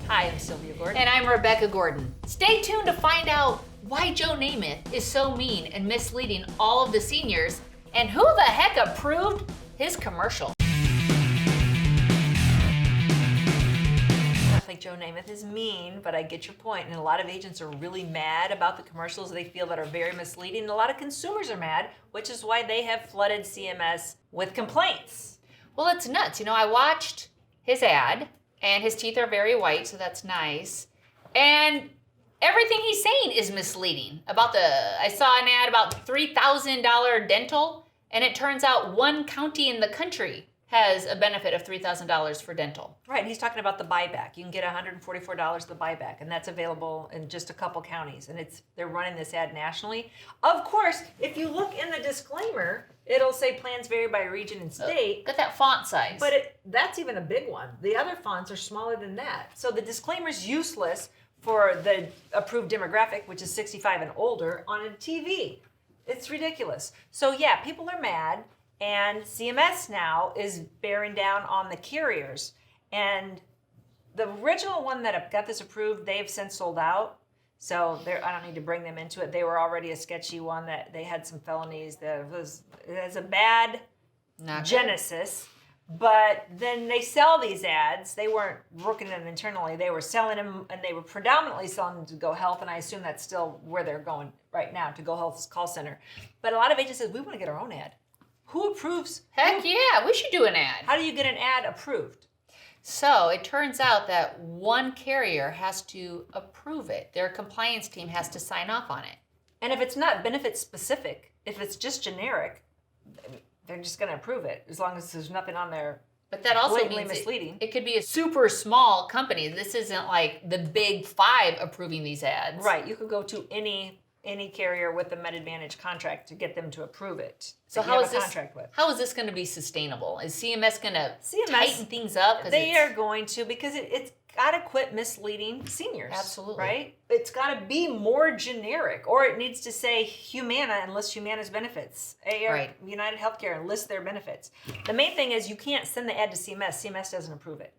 Hi, I'm Sylvia Gordon. And I'm Rebecca Gordon. Stay tuned to find out why Joe Namath is so mean and misleading all of the seniors, and who the heck approved his commercial. I don't think Joe Namath is mean, but I get your point. And a lot of agents are really mad about the commercials they feel that are very misleading. And a lot of consumers are mad, which is why they have flooded CMS with complaints. Well, it's nuts. You know, I watched his ad, and his teeth are very white, so that's nice. And everything he's saying is misleading. I saw an ad about $3,000 dental, and it turns out one county in the country has a benefit of $3,000 for dental. Right, and he's talking about the buyback. You can get $144 the buyback, and that's available in just a couple counties. And they're running this ad nationally. Of course, if you look in the disclaimer, it'll say plans vary by region and state. Look at that font size. But that's even a big one. The other fonts are smaller than that. So the disclaimer's useless for the approved demographic, which is 65 and older, on a TV. It's ridiculous. So yeah, people are mad. And CMS now is bearing down on the carriers. And the original one that got this approved, they've since sold out. So I don't need to bring them into it. They were already a sketchy one that they had some felonies. It has a bad genesis. But then they sell these ads. They weren't working them internally. They were selling them, and they were predominantly selling them to Go Health. And I assume that's still where they're going right now, to Go Health's call center. But a lot of agents said, we want to get our own ad. Who approves? Heck yeah, we should do an ad. How do you get an ad approved? So it turns out that one carrier has to approve it. Their compliance team has to sign off on it. And if it's not benefit specific, if it's just generic, they're just going to approve it as long as there's nothing on there. But that also means misleading. It could be a super small company. This isn't like the big five approving these ads. Right. You could go to any carrier with a MedAdvantage contract to get them to approve it. So how is this going to be sustainable? Is CMS going to tighten things up? They are going to, because it's got to quit misleading seniors. Absolutely. Right? It's got to be more generic, or it needs to say Humana and list Humana's benefits. United Healthcare and list their benefits. The main thing is you can't send the ad to CMS. CMS doesn't approve it.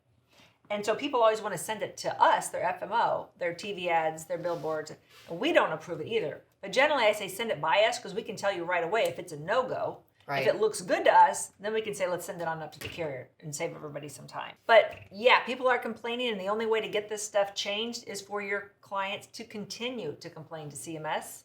And so people always want to send it to us, their FMO, their TV ads, their billboards. And we don't approve it either. But generally I say send it by us, because we can tell you right away if it's a no-go. Right. If it looks good to us, then we can say let's send it on up to the carrier and save everybody some time. But yeah, people are complaining, and the only way to get this stuff changed is for your clients to continue to complain to CMS.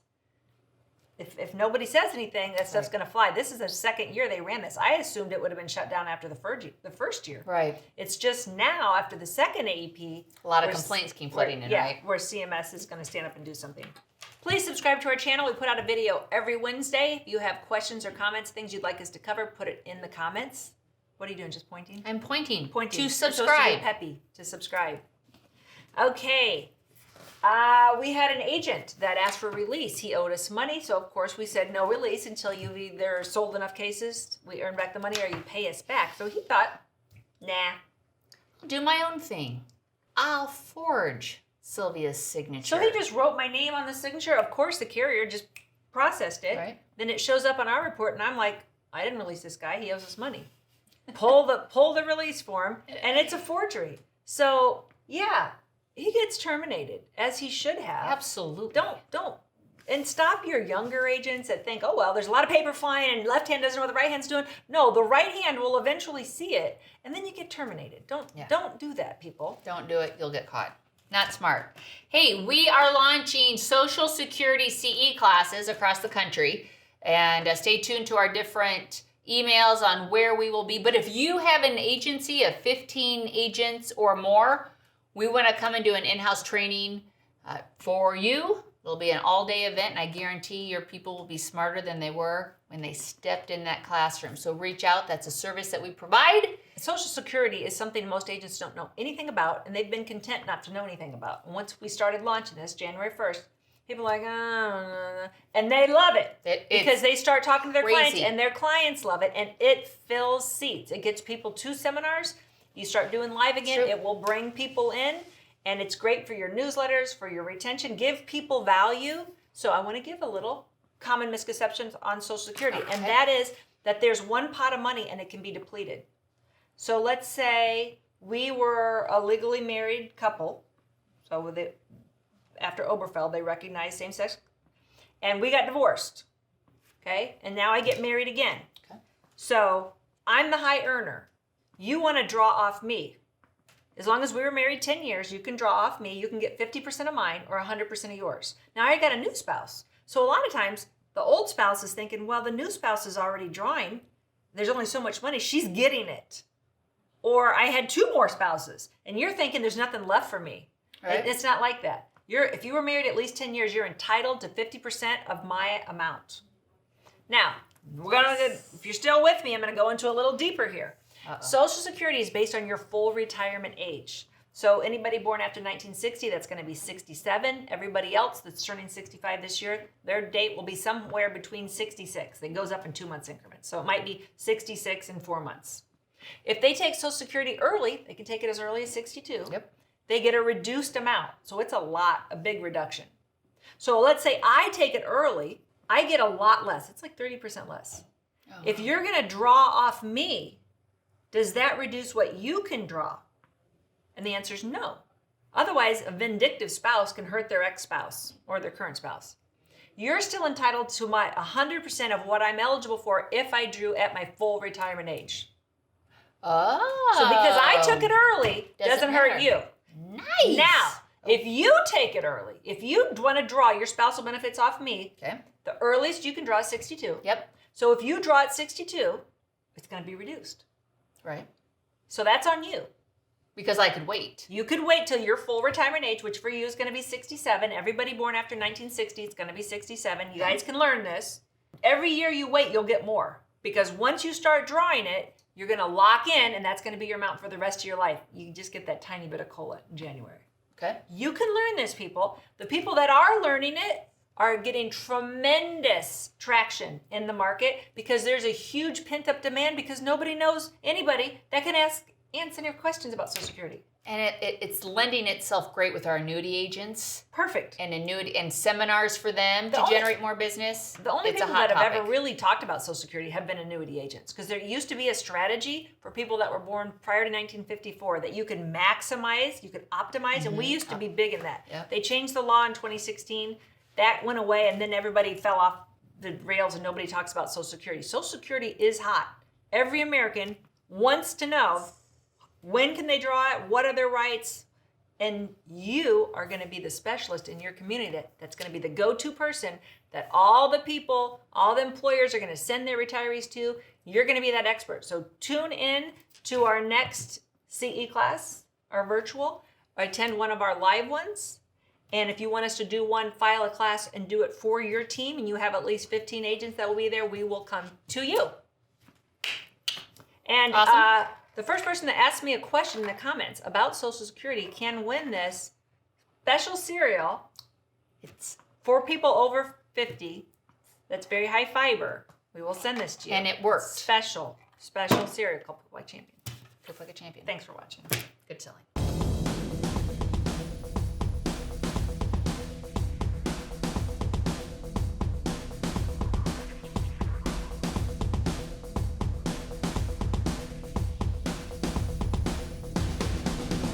If nobody says anything, that stuff's going to fly. This is the second year they ran this. I assumed it would have been shut down after the first year. Right. It's just now, after the second AEP, a lot of complaints came flooding in, right? Where CMS is going to stand up and do something. Please subscribe to our channel. We put out a video every Wednesday. If you have questions or comments, things you'd like us to cover, put it in the comments. What are you doing? Just pointing? I'm pointing. To subscribe. To Peppy to subscribe. Okay. We had an agent that asked for release. He owed us money, so of course we said no release until you've either sold enough cases, we earn back the money, or you pay us back. So he thought, nah. I'll do my own thing. I'll forge Sylvia's signature. So he just wrote my name on the signature. Of course the carrier just processed it. Right. Then it shows up on our report, and I'm like, I didn't release this guy. He owes us money. Pull the release form, and it's a forgery. So yeah. He gets terminated, as he should have. Absolutely. Don't. And stop your younger agents that think, oh, well, there's a lot of paper flying and left hand doesn't know what the right hand's doing. No, the right hand will eventually see it, and then you get terminated. Don't do that, people. Don't do it. You'll get caught. Not smart. Hey, we are launching Social Security CE classes across the country, and stay tuned to our different emails on where we will be. But if you have an agency of 15 agents or more, we want to come and do an in-house training for you. It'll be an all-day event, and I guarantee your people will be smarter than they were when they stepped in that classroom. So reach out. That's a service that we provide. Social Security is something most agents don't know anything about, and they've been content not to know anything about. And once we started launching this, January 1st, people are like, oh, and they love it because they start talking to their clients, and their clients love it, and it fills seats. It gets people to seminars. You start doing live again, it will bring people in, and it's great for your newsletters, for your retention. Give people value. So I want to give a little common misconceptions on Social Security, and that is that there's one pot of money and it can be depleted. So let's say we were a legally married couple So after Oberfeld, they recognized same-sex. And we got divorced. Okay? And now I get married again. Okay. So I'm the high earner. You want to draw off me. As long as we were married 10 years, you can draw off me. You can get 50% of mine or 100% of yours. Now I got a new spouse. So a lot of times, the old spouse is thinking, well, the new spouse is already drawing. There's only so much money. She's getting it. Or I had 2 more spouses. And you're thinking there's nothing left for me. Right. It's not like that. If you were married at least 10 years, you're entitled to 50% of my amount. Now, if you're still with me, I'm going to go into a little deeper here. Social Security is based on your full retirement age. So anybody born after 1960, that's going to be 67. Everybody else that's turning 65 this year, their date will be somewhere between 66. It goes up in 2 months increments. So it might be 66 in 4 months. If they take Social Security early, they can take it as early as 62. Yep. They get a reduced amount. So it's a big reduction. So let's say I take it early, I get a lot less. It's like 30% less. Oh, if you're going to draw off me, does that reduce what you can draw? And the answer is no. Otherwise, a vindictive spouse can hurt their ex-spouse or their current spouse. You're still entitled to my 100% of what I'm eligible for if I drew at my full retirement age. Oh. So because I took it early, doesn't hurt you. Nice. Now, if you take it early, if you want to draw your spousal benefits off me, okay, the earliest you can draw is 62. Yep. So if you draw at 62, it's going to be reduced. Right. So that's on you. Because I could wait. You could wait till your full retirement age, which for you is going to be 67. Everybody born after 1960 is going to be 67. You guys can learn this. Every year you wait, you'll get more. Because once you start drawing it, you're going to lock in, and that's going to be your amount for the rest of your life. You just get that tiny bit of COLA in January. Okay. You can learn this, people. The people that are learning it are getting tremendous traction in the market because there's a huge pent-up demand because nobody knows anybody that can answer your questions about Social Security. And it's lending itself great with our annuity agents. Perfect. And seminars for them to generate more business. The only people that have ever really talked about Social Security have been annuity agents because there used to be a strategy for people that were born prior to 1954 that you could maximize, you could optimize, and we used to be big in that. Yep. They changed the law in 2016. That went away, and then everybody fell off the rails and nobody talks about Social Security. Social Security is hot. Every American wants to know when can they draw it, what are their rights, and you are going to be the specialist in your community that's going to be the go-to person that all the people, all the employers are going to send their retirees to. You're going to be that expert. So tune in to our next CE class, our virtual, or attend one of our live ones. And if you want us to do one, file a class and do it for your team, and you have at least 15 agents that will be there, we will come to you. And awesome. The first person that asks me a question in the comments about Social Security can win this special cereal. It's for people over 50. That's very high fiber. We will send this to you. And it worked. Special cereal called Cook Like Champion. Cook Like a Champion. Thanks for watching. Good selling.